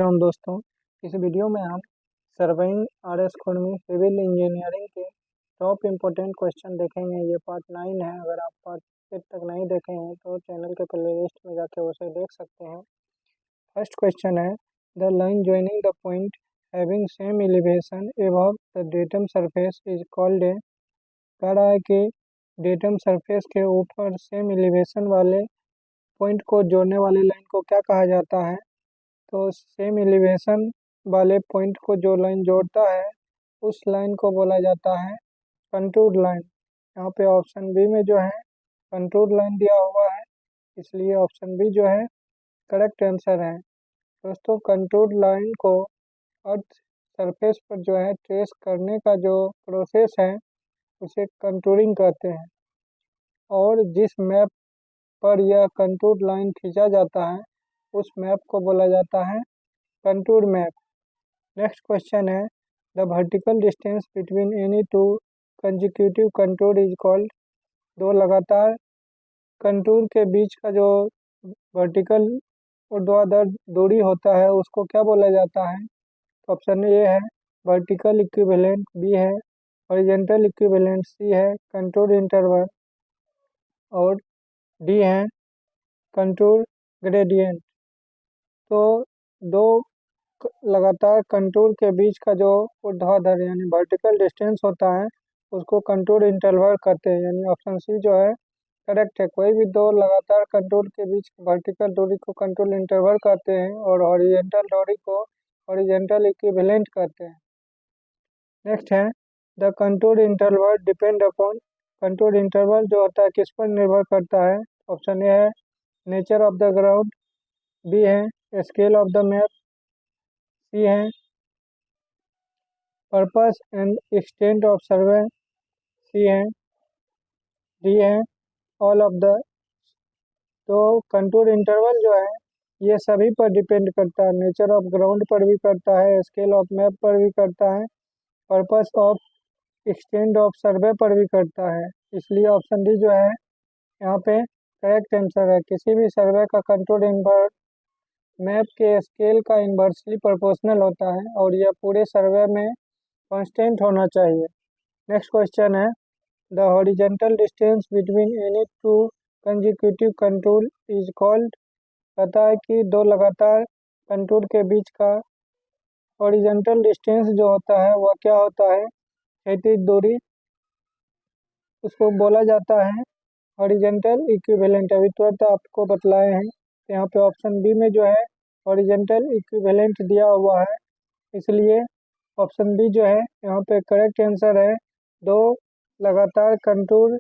दोस्तों, इस वीडियो में हम सर्वेइंग आरएस खुरमी सिविल इंजीनियरिंग के टॉप इम्पोर्टेंट क्वेश्चन देखेंगे। ये पार्ट 9 है। अगर आप पार्ट 8 तक नहीं देखे हैं तो चैनल के प्लेलिस्ट में जाकर उसे देख सकते हैं। फर्स्ट क्वेश्चन है, the line joining the point having same elevation above the datum surface is called a. कह रहा है कि डेटम सरफेस के ऊपर सेम एलिवेशन वाले पॉइंट को जोड़ने वाली लाइन को क्या कहा जाता है? तो सेम एलिवेशन वाले पॉइंट को जो लाइन जोड़ता है उस लाइन को बोला जाता है कंटूर लाइन। यहाँ पे ऑप्शन बी में जो है कंटूर लाइन दिया हुआ है, इसलिए ऑप्शन बी जो है करेक्ट आंसर है। दोस्तों, कंटूर लाइन को अर्थ सरफेस पर जो है ट्रेस करने का जो प्रोसेस है उसे कंटूरिंग कहते हैं, और जिस मैप पर यह कंटूर लाइन खींचा जाता है उस मैप को बोला जाता है कंटूर मैप। नेक्स्ट क्वेश्चन है, the vertical distance between any two consecutive contour is called. दो लगातार कंटूर के बीच का जो वर्टिकल ऊर्ध्वाधर दूरी होता है उसको क्या बोला जाता है? ऑप्शन ए है वर्टिकल इक्विवेलेंट, बी है हॉरिजॉन्टल इक्विवेलेंट, सी है कंटूर इंटरवल और डी है कंटूर ग्रेडियंट। तो दो लगातार कंटूर के बीच का जो ऊर्ध्वाधर यानी वर्टिकल डिस्टेंस होता है उसको कंटूर इंटरवल कहते हैं, यानी ऑप्शन सी जो है करेक्ट है। कोई भी दो लगातार कंटूर के बीच वर्टिकल दूरी को कंटूर इंटरवल कहते हैं और हॉरिजॉन्टल दूरी को हॉरिजॉन्टल इक्विवेलेंट कहते हैं। नेक्स्ट है, the contour interval depend upon. Contour interval जो होता है किस पर निर्भर करता है? ऑप्शन ए है nature of the ground, B है scale of the map, C है purpose and extent of survey, C है डी है ऑल ऑफ द। तो कंटूर इंटरवल जो है ये सभी पर डिपेंड करता है, नेचर ऑफ ग्राउंड पर भी करता है, स्केल ऑफ मैप पर भी करता है, पर्पस ऑफ एक्सटेंट ऑफ सर्वे पर भी करता है, इसलिए ऑप्शन डी जो है यहाँ पे करेक्ट आंसर है। किसी भी सर्वे का कंटूर इन्वर्स मैप के स्केल का इन्वर्सली प्रोपोर्शनल होता है और यह पूरे सर्वे में कांस्टेंट होना चाहिए। नेक्स्ट क्वेश्चन है, the horizontal distance between any two consecutive contour is called. कहता है कि दो लगातार कंटूर के बीच का हॉरिजॉन्टल डिस्टेंस जो होता है वह क्या होता है? क्षैतिज दूरी, उसको बोला जाता है हॉरिजॉन्टल इक्विवेलेंट। अभी तुरंत आपको बतलाए हैं। तो यहाँ पे ऑप्शन बी में जो है हॉरिजॉन्टल इक्विवेलेंट दिया हुआ है, इसलिए ऑप्शन बी जो है यहाँ पे करेक्ट आंसर है। दो लगातार कंटूर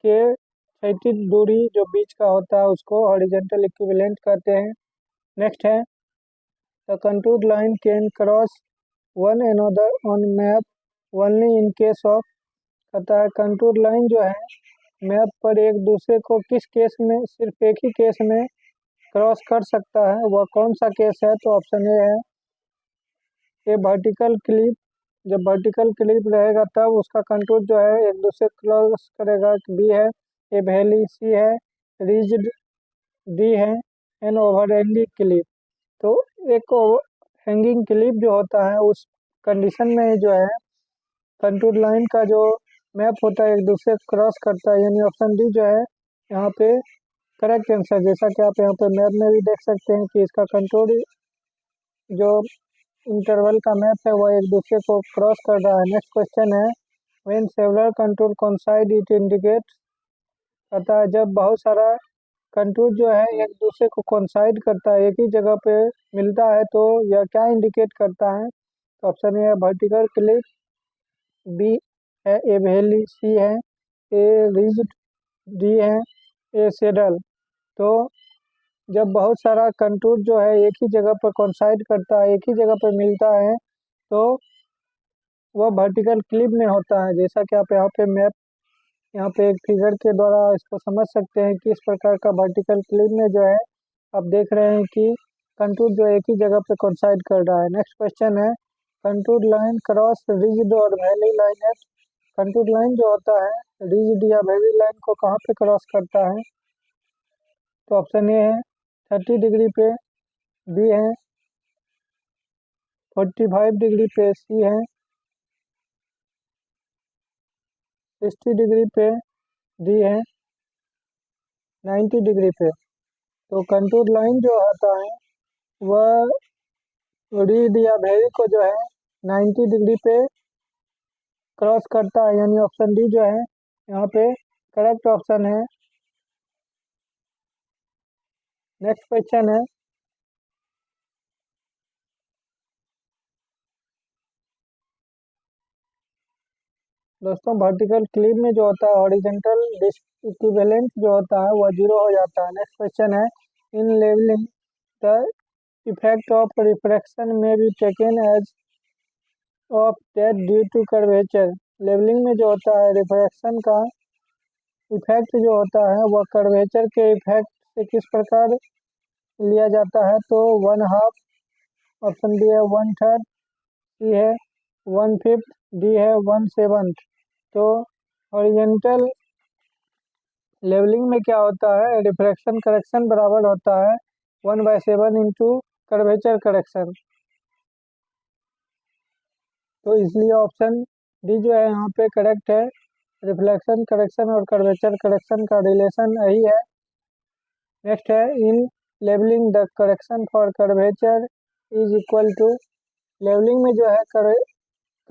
के क्षैतिज दूरी जो बीच का होता है उसको हॉरिजॉन्टल इक्विवेलेंट कहते हैं। नेक्स्ट है, the contour line can cross one another on map only in case of. कहता है कंटूर लाइन जो है मैप पर एक दूसरे को किस केस में, सिर्फ एक ही केस में क्रॉस कर सकता है, वह कौन सा केस है? तो ऑप्शन ए है ये वर्टिकल क्लिप। जब वर्टिकल क्लिप रहेगा तब उसका कंटूर जो है एक दूसरे क्रॉस करेगा, बी है ए वैली, सी है रिजिड, डी है एन ओवरहैंगिंग क्लिप। तो एक हैंगिंग क्लिप जो होता है उस कंडीशन में जो है कंटूर लाइन का जो मैप होता है एक दूसरे क्रॉस करता है, यानी ऑप्शन डी जो है यहाँ पे करेक्ट आंसर। जैसा कि आप यहाँ पे मैप में भी देख सकते हैं कि इसका कंटूर जो इंटरवल का मैप है वह एक दूसरे को क्रॉस कर रहा है। नेक्स्ट क्वेश्चन है, when several contour coincide it indicates. कहता है जब बहुत सारा कंटूर जो है एक दूसरे को कोइंसाइड करता है, एक ही जगह पे मिलता है, तो यह क्या इंडिकेट करता है? तो ऑप्शन ए है वर्टिकल क्लिप, बी है ए वैली, सी है ए रिजिड, डी है ए सेडल। तो जब बहुत सारा कंटूर जो है एक ही जगह पर कोइंसाइड करता है, एक ही जगह पर मिलता है, तो वह वर्टिकल क्लिप में होता है। जैसा कि आप यहाँ पे मैप, यहाँ पे एक फिगर के द्वारा इसको समझ सकते हैं कि इस प्रकार का वर्टिकल क्लिप में जो है आप देख रहे हैं कि कंटूर जो एक ही जगह पे कोइंसाइड कर रहा है। नेक्स्ट क्वेश्चन है, कंटूर लाइन क्रॉस रिजिड और valley line at. Contour line जो होता है रिजिड या वैली लाइन को कहाँ पे क्रॉस करता है? तो ऑप्शन ए है 30 डिग्री पे, बी है 45 डिग्री पे सी है, 60 डिग्री पे डी है, 90 डिग्री पे। तो कंटूर लाइन जो होता है वह रीड या वेरी को जो है 90 डिग्री पे क्रॉस करता है, यानी ऑप्शन डी जो है यहाँ पे करेक्ट ऑप्शन है। नेक्स्ट क्वेश्चन है, दोस्तों वर्टिकल क्लिप में जो होता है हॉरिजॉन्टल इक्विवेलेंट जो होता है वह 0 हो जाता है। नेक्स्ट क्वेश्चन है, in levelling the effect of refraction may be taken as of that due to curvature. Levelling में जो होता है रिफ्रैक्शन का इफेक्ट जो होता है वह कर्वेचर के इफेक्ट से किस प्रकार लिया जाता है, तो 1/2, ऑप्शन बी है 1/3, सी है 1/5, डी है 1/7। तो हॉरिजॉन्टल लेवलिंग में क्या होता है, रिफ्रैक्शन करेक्शन बराबर होता है 1/7 इंटू कर्वेचर करेक्शन। तो इसलिए ऑप्शन डी जो है यहाँ पे करेक्ट है। रिफ्लेक्शन करेक्शन और कर्वेचर करेक्शन का रिलेशन यही है। नेक्स्ट है, in levelling the correction for curvature is equal to. Levelling में जो है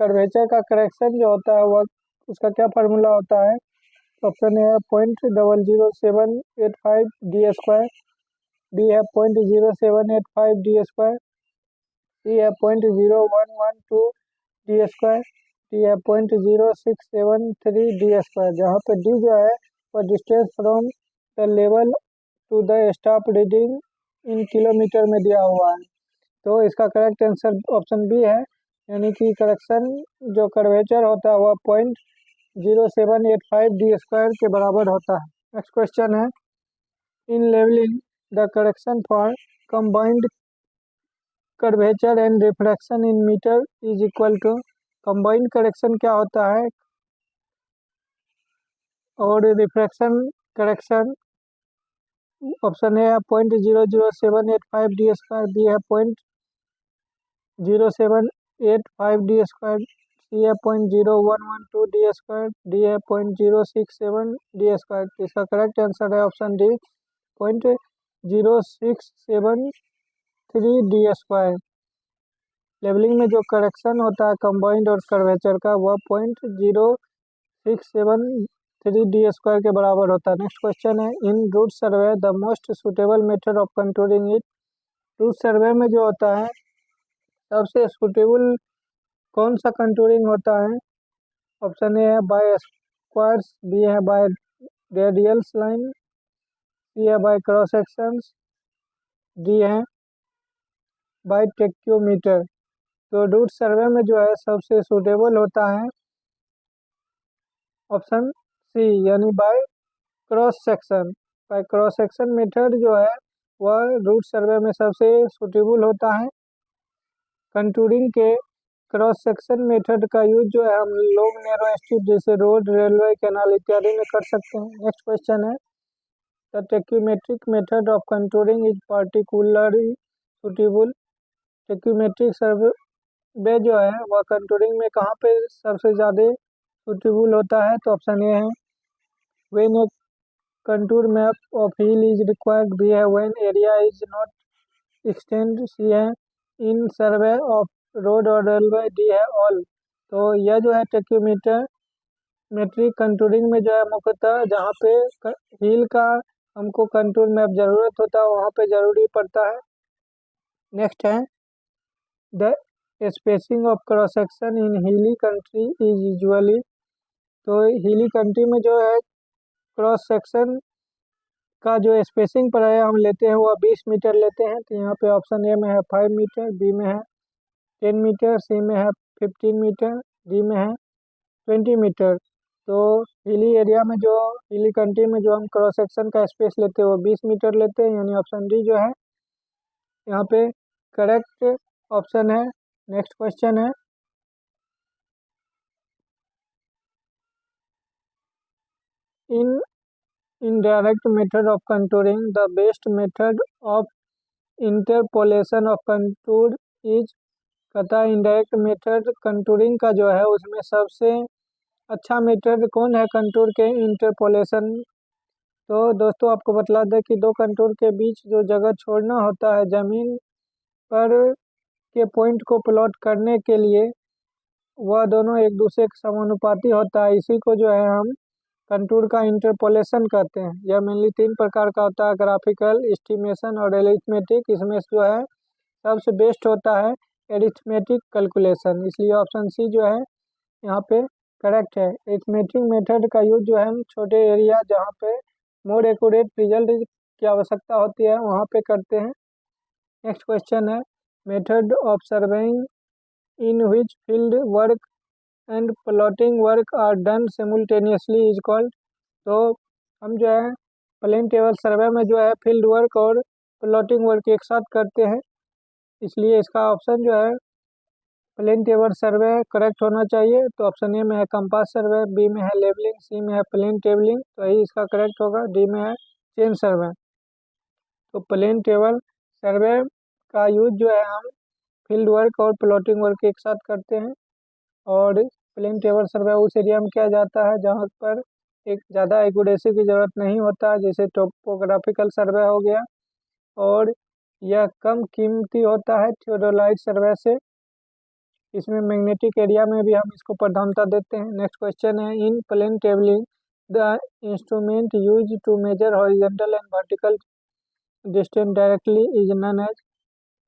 कर्वेचर का करेक्शन जो होता है वह उसका क्या फार्मूला होता है, ऑप्शन ए है 0.00785 डी स्क्वायर, बी है 0.0785 डी स्क्वायर, सी है 0.0112 डी स्क्वायर, डी है 0.0673 डी स्क्वायर। जहाँ पे डी जो है वह distance from the level to the stop reading in kilometre में दिया हुआ है। तो इसका करेक्ट आंसर ऑप्शन बी है, यानी कि करेक्शन जो कर्वेचर होता है वह 0.0785 डी स्क्वायर के बराबर होता है। नेक्स्ट क्वेश्चन है, in levelling the correction for combined curvature and refraction in metre is equal to. Combined correction क्या होता है और रिफ्रैक्शन करेक्शन, ऑप्शन ए है 0.00785 डी स्क्वायर, बी है 0.0785 डी स्क्वायर, सी है 0.0112 डी स्क्वायर, डी है 0.067 डी स्क्वायर। इसका करेक्ट आंसर है option D 0.0673 D square. Levelling में जो करेक्शन होता है कंबाइंड और कर्वेचर का वह 0.0673 डी स्क्वायर के बराबर होता है। नेक्स्ट क्वेश्चन है, in route survey the most suitable method of contouring it. Route survey में जो होता है सबसे सुटेबल कौन सा कंटूरिंग होता है, ऑप्शन ए है बाय स्क्वायर्स, बी है बाय रेडियल्स लाइन, सी है बाय क्रॉस सेक्शंस, डी है बाय टेक्योमीटर। तो रूट सर्वे में जो है सबसे सुटेबल होता है ऑप्शन सी, यानी by cross section. By cross section method जो है वह रूट सर्वे में सबसे सुटेबल होता है। कंटूरिंग के क्रॉस सेक्शन मेथड का यूज जो है हम लोग नैरो स्ट्रिप जैसे रोड, रेलवे, कैनाल इत्यादि में कर सकते हैं। नेक्स्ट क्वेश्चन है, the tacheometric method of contouring is particularly suitable. Tacheometric survey जो है वह कंटूरिंग में कहाँ पे सबसे ज़्यादा सुटेबल होता है, तो ऑप्शन ए है when a contour map of hill is required, B है when area is not extend, C है इन सर्वे ऑफ रोड और रेलवे, डी है ऑल। तो यह जो है टेक्यूमेट्रिक कंटूरिंग में जो है मुख्यतः जहाँ पे हिल का हमको कंटूर मैप ज़रूरत होता है वहाँ पे ज़रूरी पड़ता है। नेक्स्ट है, the spacing of cross section in हिली कंट्री इज यूजुअली। तो हिली कंट्री में जो है क्रॉस सेक्शन का जो स्पेसिंग पर है हम लेते हैं वह 20 मीटर लेते हैं। तो यहाँ पे ऑप्शन ए में है 5 मीटर, बी में है 10 मीटर, सी में है 15 मीटर, डी में है 20 मीटर। तो हिली एरिया में जो हिली कंट्री में जो हम क्रॉस सेक्शन का स्पेस लेते हैं वो 20 मीटर लेते हैं, यानी ऑप्शन डी जो है यहाँ पे करेक्ट ऑप्शन है। नेक्स्ट क्वेश्चन है, इन indirect method of contouring, the best method of interpolation of contour is कहता है इनडायरेक्ट मेथड कंटूरिंग का जो है उसमें सबसे अच्छा मेथड कौन है कंटूर के इंटरपोलेशन। तो दोस्तों आपको बतला दें कि दो कंटूर के बीच जो जगह छोड़ना होता है ज़मीन पर के पॉइंट को प्लॉट करने के लिए वह दोनों एक दूसरे के समानुपाती होता है, इसी को जो है हम कंटूर का इंटरपोलेशन कहते हैं। यह मेनली तीन प्रकार का होता है, ग्राफिकल, एस्टिमेशन और एरिथमेटिक। इसमें जो है सबसे बेस्ट होता है एरिथमेटिक कैलकुलेशन, इसलिए ऑप्शन सी जो है यहाँ पे करेक्ट है। एरिथमेटिक मेथड का यूज जो है हम छोटे एरिया जहाँ पे मोर एक्यूरेट रिजल्ट की आवश्यकता होती है वहाँ पे करते हैं। नेक्स्ट क्वेश्चन है method of surveying in which field work and plotting work are done simultaneously is called. तो हम जो है प्लेन टेबल सर्वे में जो है फील्ड वर्क और प्लॉटिंग वर्क एक साथ करते हैं, इसलिए इसका ऑप्शन जो है प्लेन टेबल सर्वे करेक्ट होना चाहिए। तो ऑप्शन ए में है कंपास सर्वे, बी में है लेबलिंग, सी में है प्लेन टेबलिंग, तो यही इसका करेक्ट होगा। डी में है चेन सर्वे। तो प्लेन टेबल सर्वे का यूज जो है हम फील्ड वर्क और प्लॉटिंग वर्क एक साथ करते हैं, और प्लेन टेबल सर्वे उस एरिया में किया जाता है जहाँ पर एक ज़्यादा एक्यूरेसी की ज़रूरत नहीं होता है, जैसे टोपोग्राफिकल सर्वे हो गया, और यह कम कीमती होता है थियोडोलाइट सर्वे से। इसमें मैग्नेटिक एरिया में भी हम इसको प्रधानता देते हैं। नेक्स्ट क्वेश्चन है in plane tabling the instrument use to measure horizontal and vertical distance directly is known as.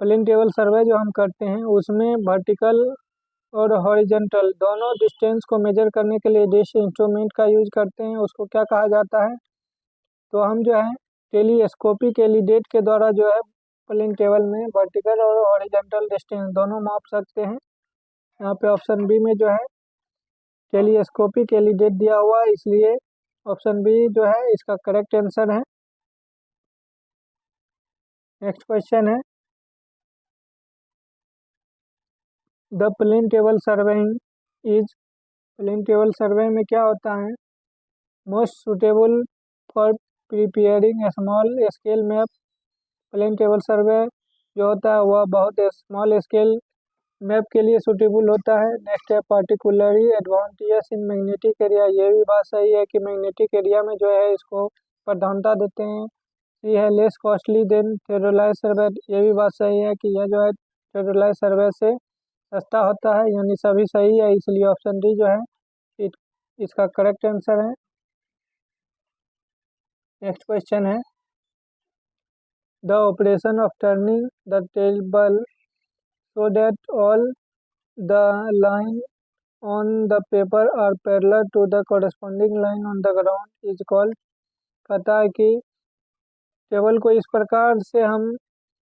Plane table survey जो हम करते हैं उसमें वर्टिकल और हॉरिजॉन्टल दोनों डिस्टेंस को मेजर करने के लिए जिस इंस्ट्रूमेंट का यूज करते हैं उसको क्या कहा जाता है। तो हम जो है टेलीस्कोपिक एलिडेट के द्वारा जो है प्लेन टेबल में वर्टिकल और हॉरिजॉन्टल डिस्टेंस दोनों माप सकते हैं। यहाँ पे ऑप्शन बी में जो है टेलीस्कोपिक एलिडेट दिया हुआ है, इसलिए ऑप्शन बी जो है इसका करेक्ट आंसर है। नेक्स्ट क्वेश्चन है the plane table surveying is. Plane table survey में क्या होता है most suitable for preparing small scale map. Plane table survey जो होता है वह बहुत स्मॉल स्केल मैप के लिए सूटेबल होता है। नेक्स्ट है particularly advantages in magnetic area. ये भी बात सही है कि मैग्नेटिक एरिया में जो है इसको प्रधानता देते हैं। ये है लेस कॉस्टली देन थियोडोलाइट सर्वे। ये भी बात सही है कि यह जो है थियोडोलाइट सर्वे से सस्ता होता है, यानी सभी सही है, इसलिए ऑप्शन डी जो है इसका करेक्ट आंसर है। नेक्स्ट क्वेश्चन है the operation of turning the table so that all the line on the paper are parallel to the corresponding line on the ground is called। कहता है कि table को इस प्रकार से हम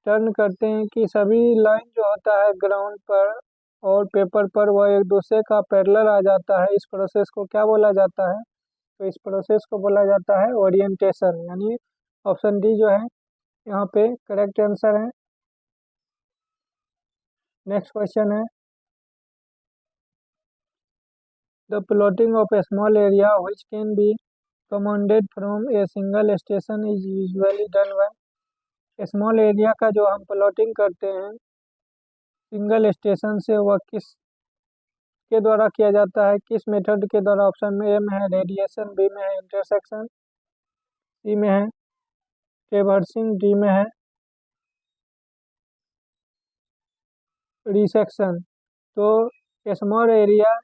टर्न करते हैं कि सभी लाइन जो होता है ग्राउंड पर और पेपर पर वह एक दूसरे का पैरेलल आ जाता है। इस प्रोसेस को क्या बोला जाता है। तो इस प्रोसेस को बोला जाता है ओरिएंटेशन, यानी ऑप्शन डी जो है यहाँ पे करेक्ट आंसर है। नेक्स्ट क्वेश्चन है the plotting of A small area which can be commanded from a single station is usually done by। Small area का जो हम प्लॉटिंग करते हैं सिंगल स्टेशन से वह किस के द्वारा किया जाता है, किस मेथड के द्वारा। ऑप्शन में ए में है रेडिएशन, बी में है इंटरसेक्शन, सी में है ट्रेवर्सिंग, डी में है रिसेक्शन। तो स्मॉल एरिया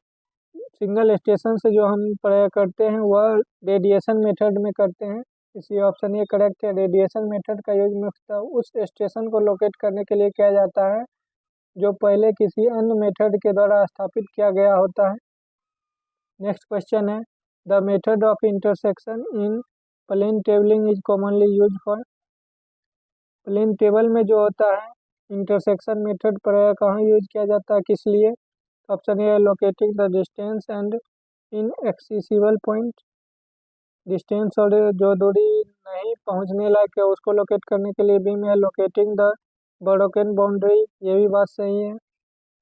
सिंगल स्टेशन से जो हम प्रयोग करते हैं वह रेडिएशन मेथड में करते हैं, इसलिए ऑप्शन ये करेक्ट है। रेडिएशन मेथड का यूज मुख्यतः उस स्टेशन को लोकेट करने के लिए किया जाता है जो पहले किसी अन्य मेथड के द्वारा स्थापित किया गया होता है। नेक्स्ट क्वेश्चन है the method of intersection in plane tabling is commonly use for. Plane table में जो होता है इंटरसेक्शन मेथड प्रयोग कहाँ यूज किया जाता है, किस लिए। Option A locating the distance and in accessible point. Distance और जो दूरी नहीं पहुंचने लायक है उसको लोकेट करने के लिए। बी में लोकेटिंग द ब्रोकन बाउंड्री, ये भी बात सही है,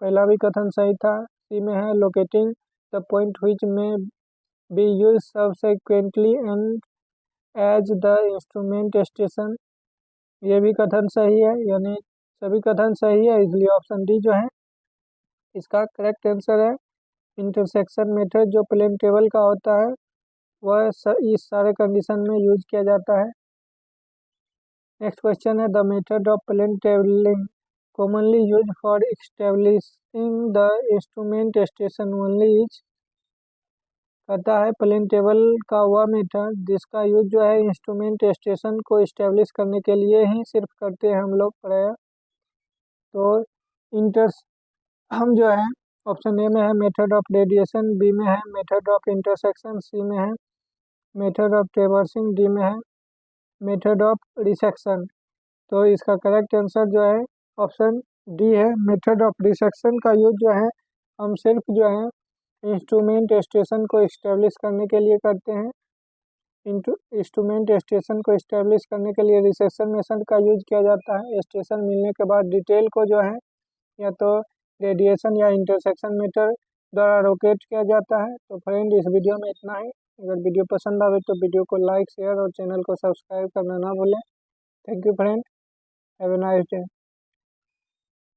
पहला भी कथन सही था। सी में है locating the point which may be use subsequently and as the instrument station, ये भी कथन सही है, यानी सभी कथन सही है, इसलिए ऑप्शन डी जो है इसका करेक्ट आंसर है इंटरसेक्शन मेथड, जो प्लेन टेबल का होता है वह इस सारे कंडीशन में यूज किया जाता है। नेक्स्ट क्वेश्चन है, the method of plane tabling commonly used for establishing the instrument station only is, कहता है प्लेन टेबल का वह मेथड जिसका यूज जो है इंस्ट्रूमेंट स्टेशन को इस्टेब्लिश करने के लिए ही सिर्फ करते हैं हम लोग प्राय। तो इंटर्स हम जो है ऑप्शन ए में है मेथड ऑफ रेडिएशन, बी में है मेथड ऑफ इंटरसेक्शन, सी में है मेथड ऑफ ट्रेवर्सिंग, डी में है मेथड ऑफ रिसेक्शन। तो इसका करेक्ट आंसर जो है ऑप्शन डी है, मेथड ऑफ रिसेक्शन का यूज जो है हम सिर्फ जो है इंस्ट्रूमेंट स्टेशन को इस्टेब्लिश करने के लिए करते हैं। इंस्ट्रूमेंट स्टेशन को इस्टेब्लिश करने के लिए रिसेक्शन मेथड का यूज किया जाता है। स्टेशन मिलने के बाद डिटेल को जो है या तो रेडिएशन या इंटरसेक्शन मेथड द्वारा रोकेट किया जाता है। तो फ्रेंड, इस वीडियो में इतना ही। अगर वीडियो पसंद आवे तो वीडियो को लाइक, शेयर और चैनल को सब्सक्राइब करना ना भूलें। Thank you friend, have a nice day.